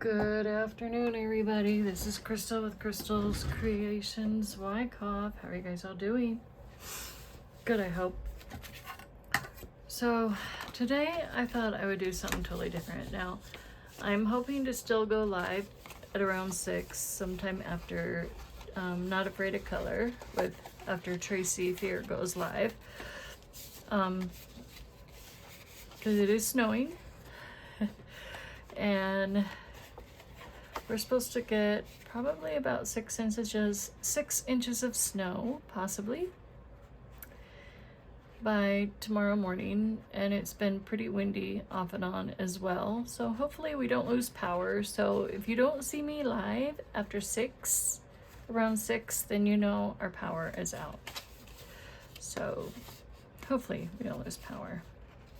Good afternoon, everybody. This is Crystal with Crystal's Creations Wyckoff. How are you guys all doing? Good, I hope. So, today I thought I would do something totally different. Now, I'm hoping to still go live at around 6, sometime after Not Afraid of Color, after Tracy Fear goes live. Because it is snowing. And we're supposed to get probably about 6 inches of snow, possibly, by tomorrow morning, and it's been pretty windy off and on as well, so hopefully we don't lose power. So if you don't see me live after around 6, then you know our power is out. So hopefully we don't lose power.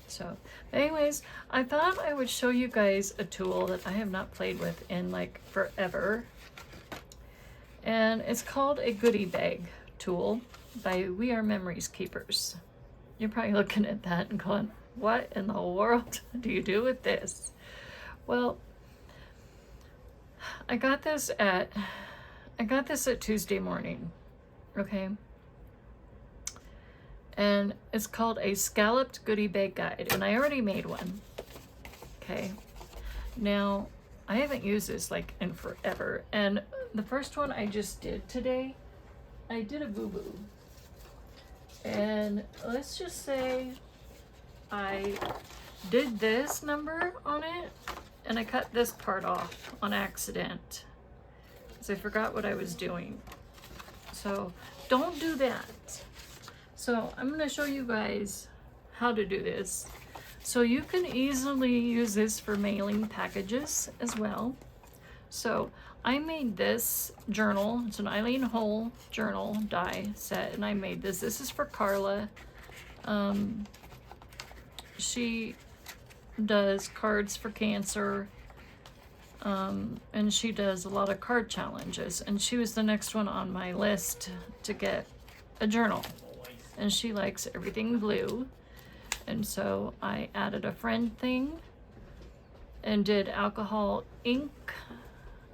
So anyways, I thought I would show you guys a tool that I have not played with in like forever. And it's called a goodie bag tool by We Are Memories Keepers. You're probably looking at that and going, what in the world do you do with this? Well, I got this at Tuesday morning, okay? And it's called a scalloped goodie bag guide, and I already made one. Okay, now I haven't used this like in forever, and the first one I just did today, I did a boo-boo, and let's just say I did this number on it and I cut this part off on accident because I forgot what I was doing. So don't do that. So I'm going to show you guys how to do this. So you can easily use this for mailing packages as well. So I made this journal. It's an Eileen Hull journal die set, and I made this. This is for Carla. She does cards for cancer, and she does a lot of card challenges, and she was the next one on my list to get a journal. And she likes everything blue, and so I added a friend thing and did alcohol ink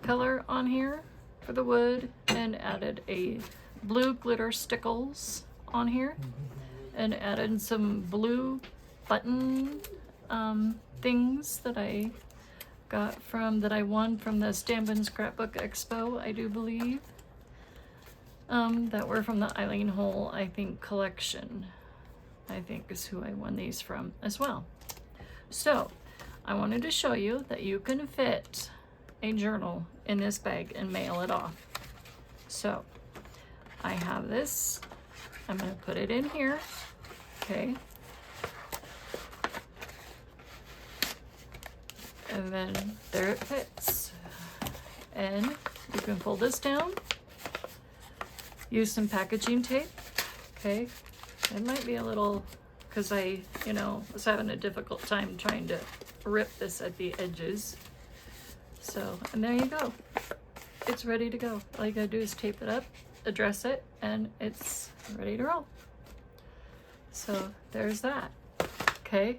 color on here for the wood, and added a blue glitter stickles on here, and added some blue button things that I won from the Stampin' Scrapbook Expo, I do believe. That were from the Eileen Hull, I think, collection. I think is who I won these from as well. So I wanted to show you that you can fit a journal in this bag and mail it off. So I have this. I'm going to put it in here. Okay. And then there it fits. And you can pull this down. Use some packaging tape, okay? It might be a little, because I, was having a difficult time trying to rip this at the edges. So, and there you go. It's ready to go. All you gotta do is tape it up, address it, and it's ready to roll. So there's that, okay?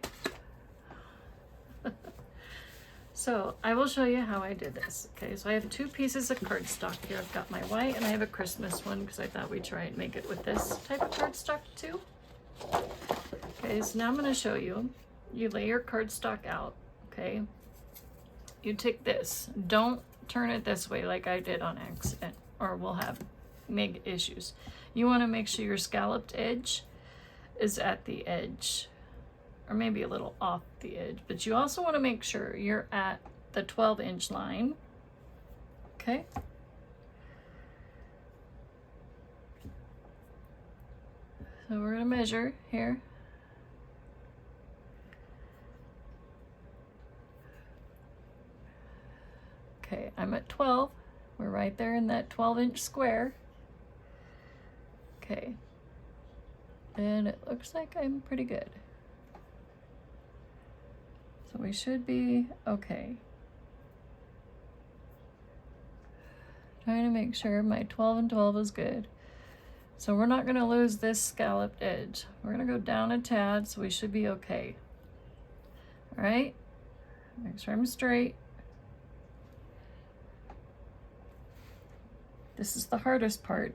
So I will show you how I did this. Okay, so I have 2 pieces of cardstock here. I've got my white, and I have a Christmas one because I thought we'd try and make it with this type of cardstock too. Okay, so now I'm going to show you. You lay your cardstock out, okay? You take this. Don't turn it this way like I did on accident, or we'll have big issues. You want to make sure your scalloped edge is at the edge, or maybe a little off the edge, but you also want to make sure you're at the 12-inch line, okay? So we're going to measure here. Okay, I'm at 12. We're right there in that 12-inch square. Okay, and it looks like I'm pretty good. So we should be okay. Trying to make sure my 12 and 12 is good. So we're not going to lose this scalloped edge. We're going to go down a tad, so we should be okay. All right, make sure I'm straight. This is the hardest part.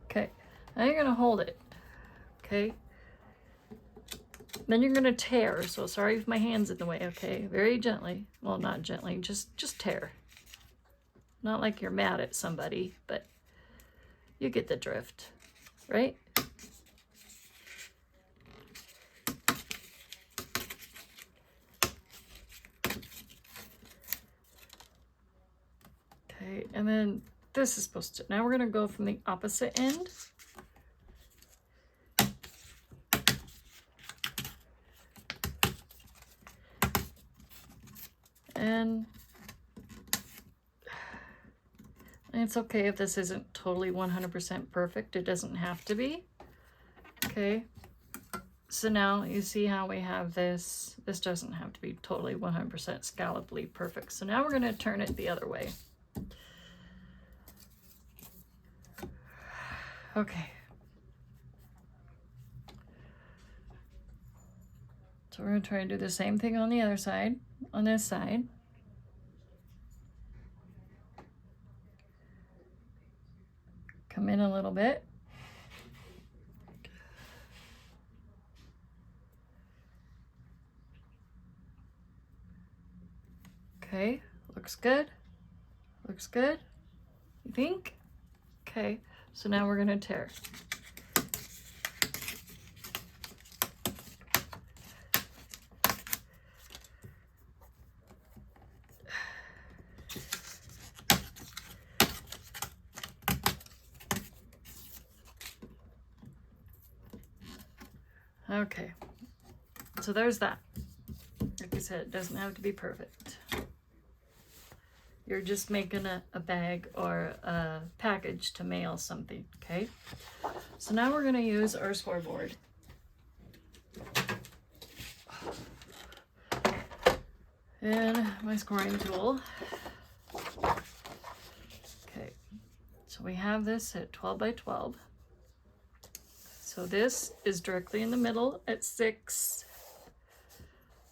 Okay, now you're gonna hold it, okay? Then you're gonna tear, so sorry if my hand's in the way, okay? Very gently, well, not gently, just tear. Not like you're mad at somebody, but you get the drift, right? Okay, and then this is supposed to, now we're gonna go from the opposite end. And it's okay if this isn't totally 100% perfect. It doesn't have to be. Okay. So now you see how we have this. This doesn't have to be totally 100% scalloply perfect. So now we're going to turn it the other way. Okay. So we're going to try and do the same thing on the other side, on this side. Come in a little bit. Okay, looks good. Looks good. You think? Okay, so now we're gonna tear. Okay, so there's that. Like I said, it doesn't have to be perfect. You're just making a bag or a package to mail something, okay? So now we're gonna use our scoreboard. And my scoring tool. Okay, so we have this at 12 by 12. So this is directly in the middle at 6.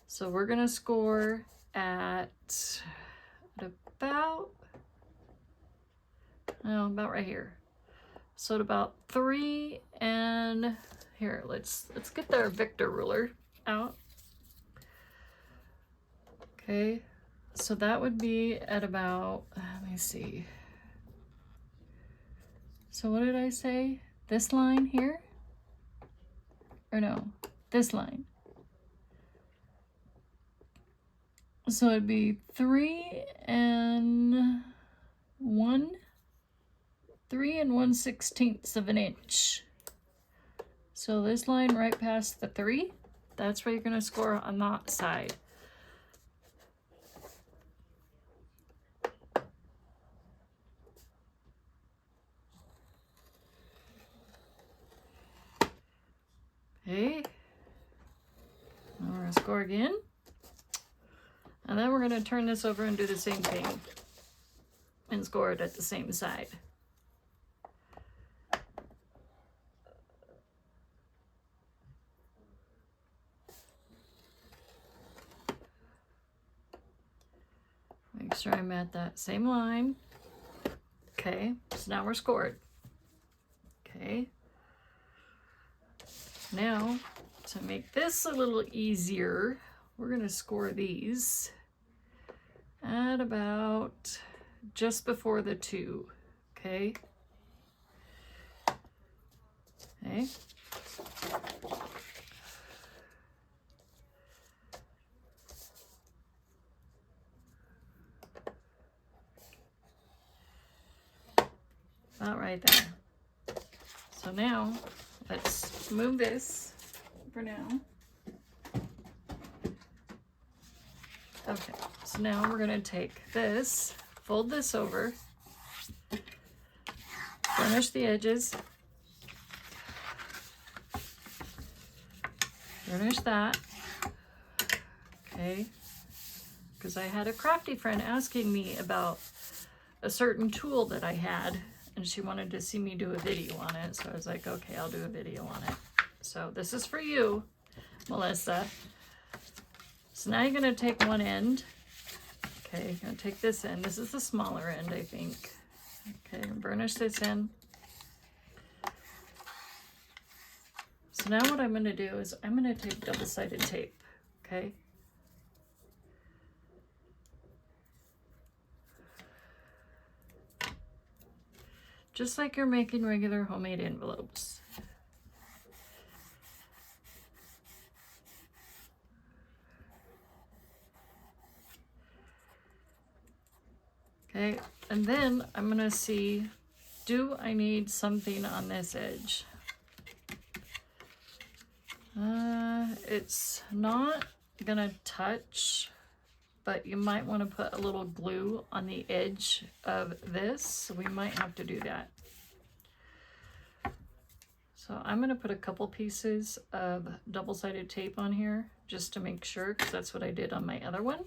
So we're gonna score at about right here. So at about 3, and here, let's get our Victor ruler out. Okay, so that would be at about, let me see. So what did I say? This line here? Or no, this line. So it'd be 3 and 1/16 of an inch. So this line right past the 3, that's where you're gonna score on that side. Okay, now we're gonna score again. And then we're gonna turn this over and do the same thing and score it at the same side. Make sure I'm at that same line. Okay, so now we're scored. Okay. Now, to make this a little easier, we're gonna score these at about just before the 2, okay? Okay. About right there. So now, let's move this for now. Okay, so now we're gonna take this, fold this over, finish the edges, finish that, okay, because I had a crafty friend asking me about a certain tool that I had, and she wanted to see me do a video on it, so I was like, okay, I'll do a video on it. So this is for you, Melissa. So now you're gonna take one end, Okay, gonna take this in. This is the smaller end, I think. Okay, burnish this in. So now what I'm gonna do is I'm gonna take double-sided tape, okay? Just like you're making regular homemade envelopes. Okay, and then I'm gonna see, do I need something on this edge? It's not gonna touch, but you might want to put a little glue on the edge of this, so we might have to do that. So I'm gonna put a couple pieces of double-sided tape on here just to make sure, because that's what I did on my other one.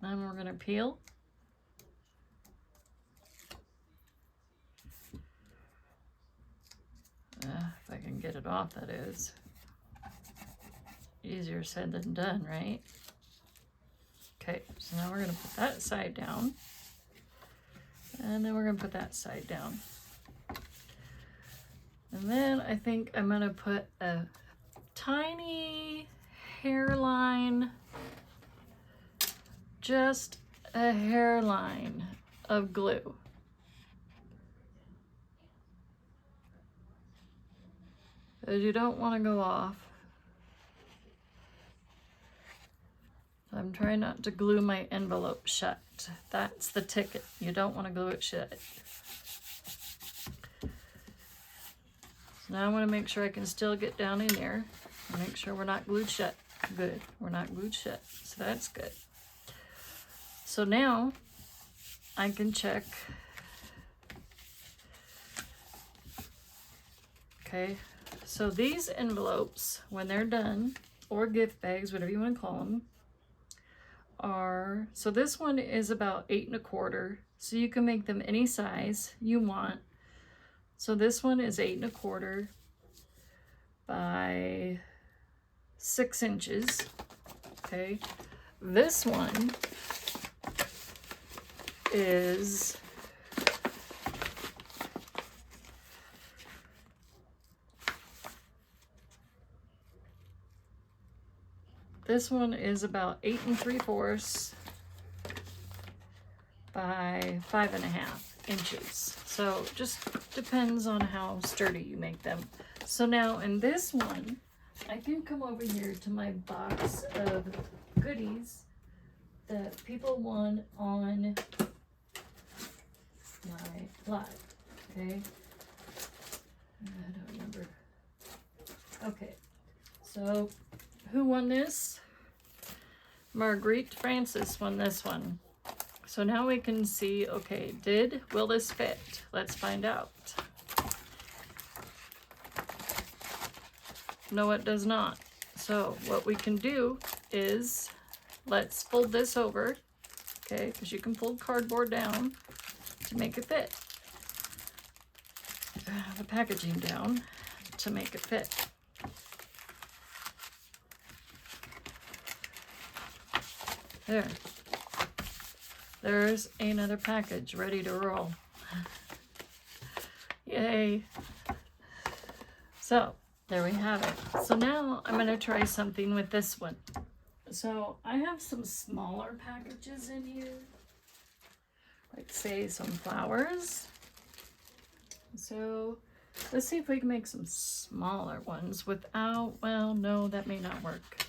Then we're gonna peel. If I can get it off, that is. Easier said than done, right? Okay, so now we're gonna put that side down. And then we're gonna put that side down. And then I think I'm gonna put a tiny hairline, just a hairline of glue. Because you don't want to go off. I'm trying not to glue my envelope shut. That's the ticket. You don't want to glue it shut. So now I want to make sure I can still get down in there. Make sure we're not glued shut. Good. We're not glued shut. So that's good. So now I can check. Okay. So these envelopes, when they're done, or gift bags, whatever you want to call them, are, so this one is about 8 1/4. So you can make them any size you want. So this one is 8 1/4 by 6 inches. Okay. This one is about 8 3/4 by 5 1/2 inches. So just depends on how sturdy you make them. So now in this one, I can come over here to my box of goodies that people won on my live. Okay. I don't remember. Okay. So who won this? Marguerite Francis won this one. So now we can see, okay, will this fit? Let's find out. No, it does not. So what we can do is, let's fold this over, okay, because you can fold cardboard down to make it fit. The packaging down to make it fit. There. There's another package ready to roll. Yay. So there we have it. So now I'm going to try something with this one. So I have some smaller packages in here, like say some flowers. So let's see if we can make some smaller ones without, well, no, that may not work.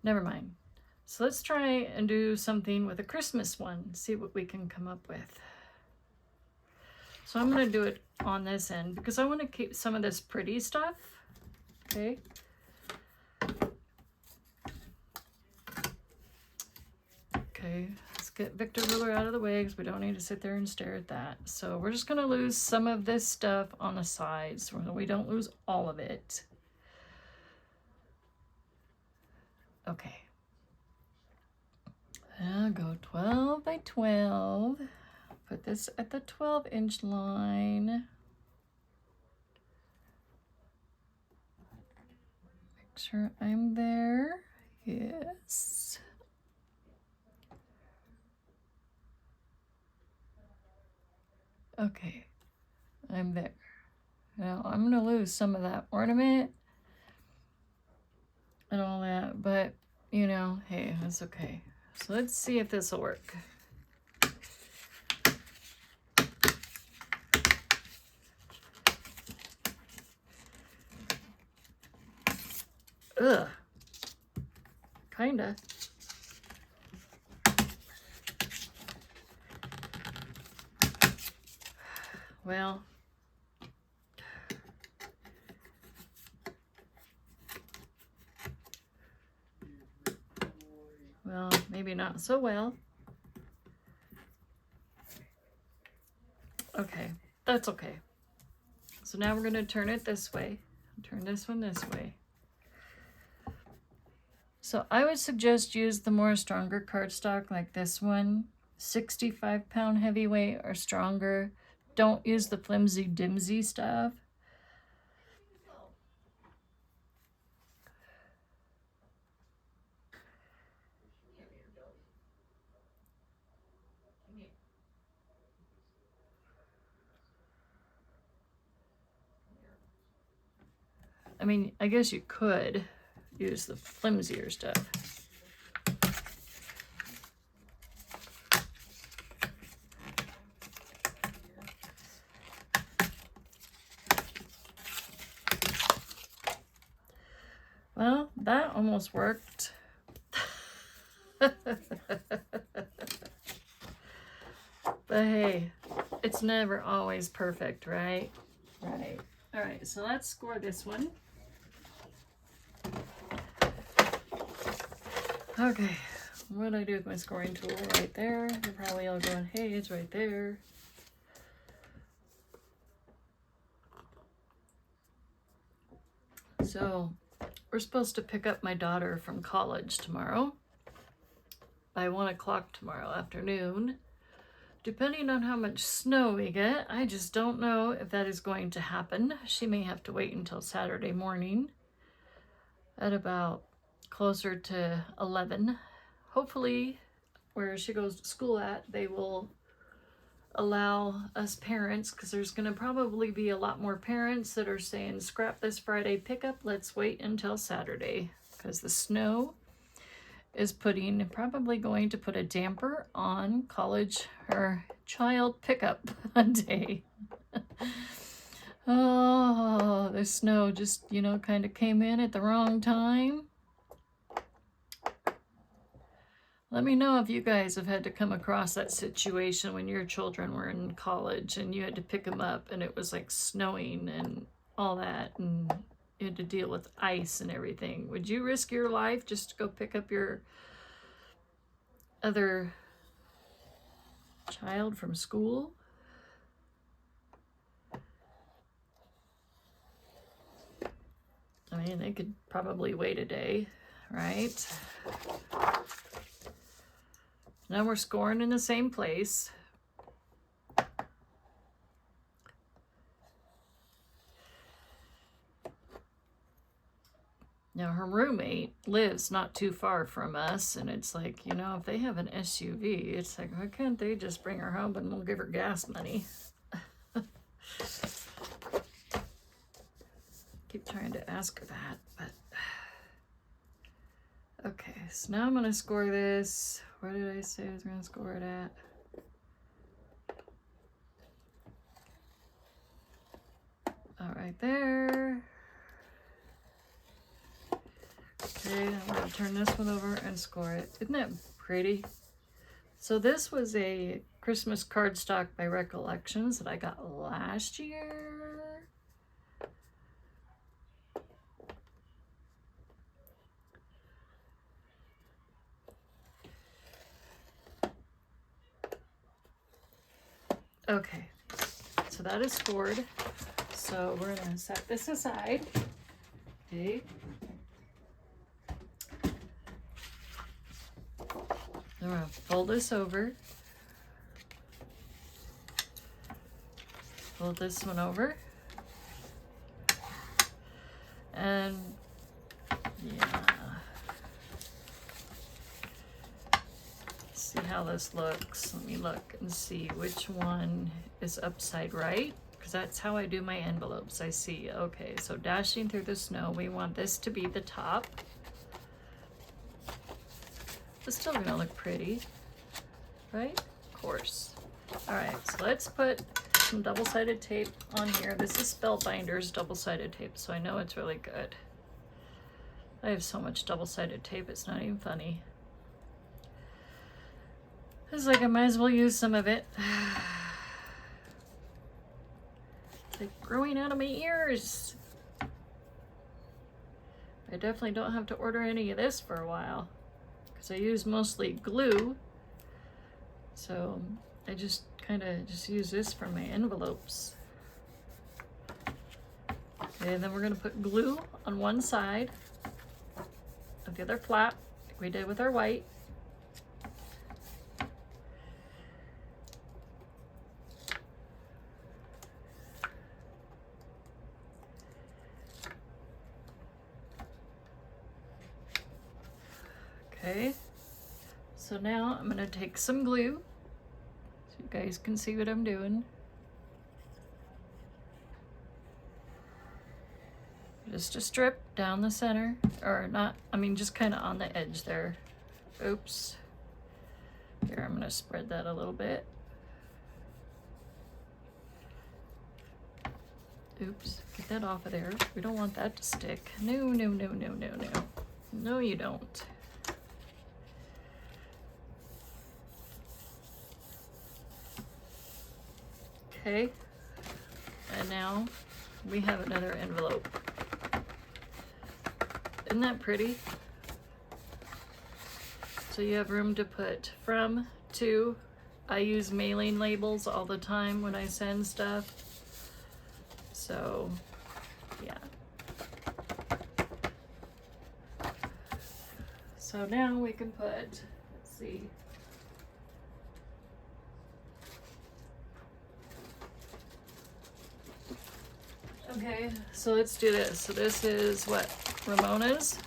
Never mind. So let's try and do something with a Christmas one, see what we can come up with. So I'm going to do it on this end because I want to keep some of this pretty stuff. Okay. Okay, let's get Victor Ruler out of the way because we don't need to sit there and stare at that. So we're just going to lose some of this stuff on the sides so we don't lose all of it. Okay. I'll go 12 by 12. Put this at the 12-inch line. sure I'm there. Yes. Okay, I'm there. Now I'm gonna lose some of that ornament and all that, but you know, hey, that's okay. So let's see if this will work. Ugh. Kinda. Well. Well, maybe not so well. Okay, that's okay. So now we're gonna turn it this way. Turn this one this way. So I would suggest use the more stronger cardstock like this one, 65-pound heavyweight or stronger. Don't use the flimsy dimsy stuff. I mean, I guess you could use the flimsier stuff. Well, that almost worked. But hey, it's never always perfect, right? Right. All right, so let's score this one. Okay, what do I do with my scoring tool? Right there. You're probably all going, hey, it's right there. So, we're supposed to pick up my daughter from college tomorrow by 1 o'clock tomorrow afternoon. Depending on how much snow we get, I just don't know if that is going to happen. She may have to wait until Saturday morning at about closer to 11. Hopefully, where she goes to school at, they will allow us parents, because there's going to probably be a lot more parents that are saying, scrap this Friday pickup, let's wait until Saturday, because the snow is probably going to put a damper on college or child pickup day. Oh, the snow just, kind of came in at the wrong time. Let me know if you guys have had to come across that situation when your children were in college and you had to pick them up and it was like snowing and all that, and you had to deal with ice and everything. Would you risk your life just to go pick up your other child from school? I mean, they could probably wait a day, right? Now we're scoring in the same place. Now her roommate lives not too far from us, and it's like, if they have an SUV, it's like, why can't they just bring her home and we'll give her gas money? Keep trying to ask her that, but okay, so now I'm gonna score this. Where did I say I was gonna score it at? All right there. Okay, I'm gonna turn this one over and score it. Isn't that pretty? So this was a Christmas cardstock by Recollections that I got last year. Okay, so that is scored. So we're gonna set this aside. Okay. Then we're gonna fold this over. Fold this one over. And how this looks. Let me look and see which one is upside right, because that's how I do my envelopes. I see, okay, so Dashing Through the Snow, we want this to be the top. It's still gonna look pretty, right? Of course. All right, so let's put some double-sided tape on here. This is Spellbinder's double-sided tape, so I know it's really good. I have so much double-sided tape, it's not even funny. It's like I might as well use some of it. It's like growing out of my ears. I definitely don't have to order any of this for a while, because I use mostly glue. So I just kind of just use this for my envelopes. Okay, and then we're going to put glue on one side of the other flap, like we did with our white. Okay, so now I'm going to take some glue so you guys can see what I'm doing. Just a strip down the center, or not, I mean just kind of on the edge there. Oops. Here, I'm going to spread that a little bit. Oops, get that off of there. We don't want that to stick. No, no, no, no, no, no. No, you don't. Okay, and now we have another envelope. Isn't that pretty? So you have room to put from, to. I use mailing labels all the time when I send stuff. So, yeah. So now we can put, let's see. Okay, so let's do this. So this is what? Ramona's.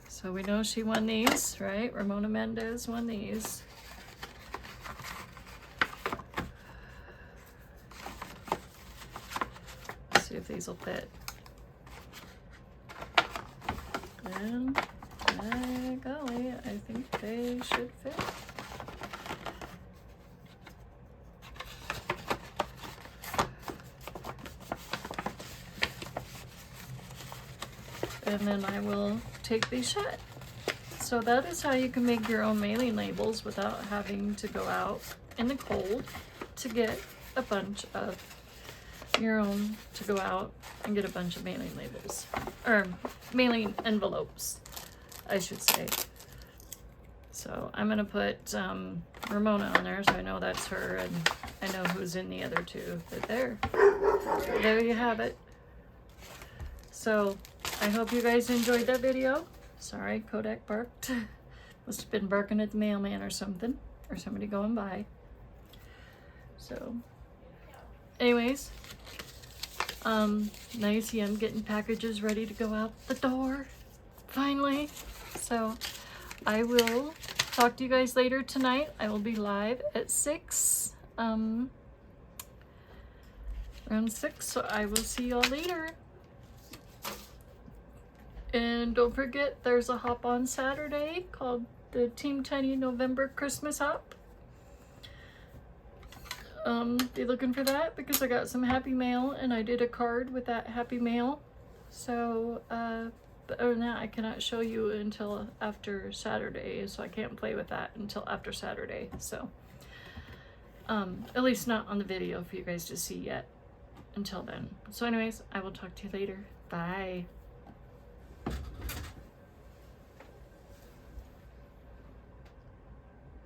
So we know she won these, right? Ramona Mendez won these. Let's see if these will fit. And, by golly, I think they should fit. And then I will take these shut. So that is how you can make your own mailing labels without having to go out in the cold to get a bunch of your own, to go out and get a bunch of mailing labels, or mailing envelopes, I should say. So I'm gonna put Ramona on there so I know that's her, and I know who's in the other two. But there you have it. So I hope you guys enjoyed that video. Sorry, Kodak barked. Must have been barking at the mailman or something, or somebody going by. So, anyways, now you see I'm getting packages ready to go out the door, finally. So, I will talk to you guys later tonight. I will be live at 6, around 6, so I will see y'all later. And don't forget, there's a hop on Saturday called the Team Tiny November Christmas Hop. Be looking for that because I got some Happy Mail and I did a card with that Happy Mail. So, but other than that, I cannot show you until after Saturday, so I can't play with that until after Saturday. So, at least not on the video for you guys to see yet until then. So anyways, I will talk to you later. Bye.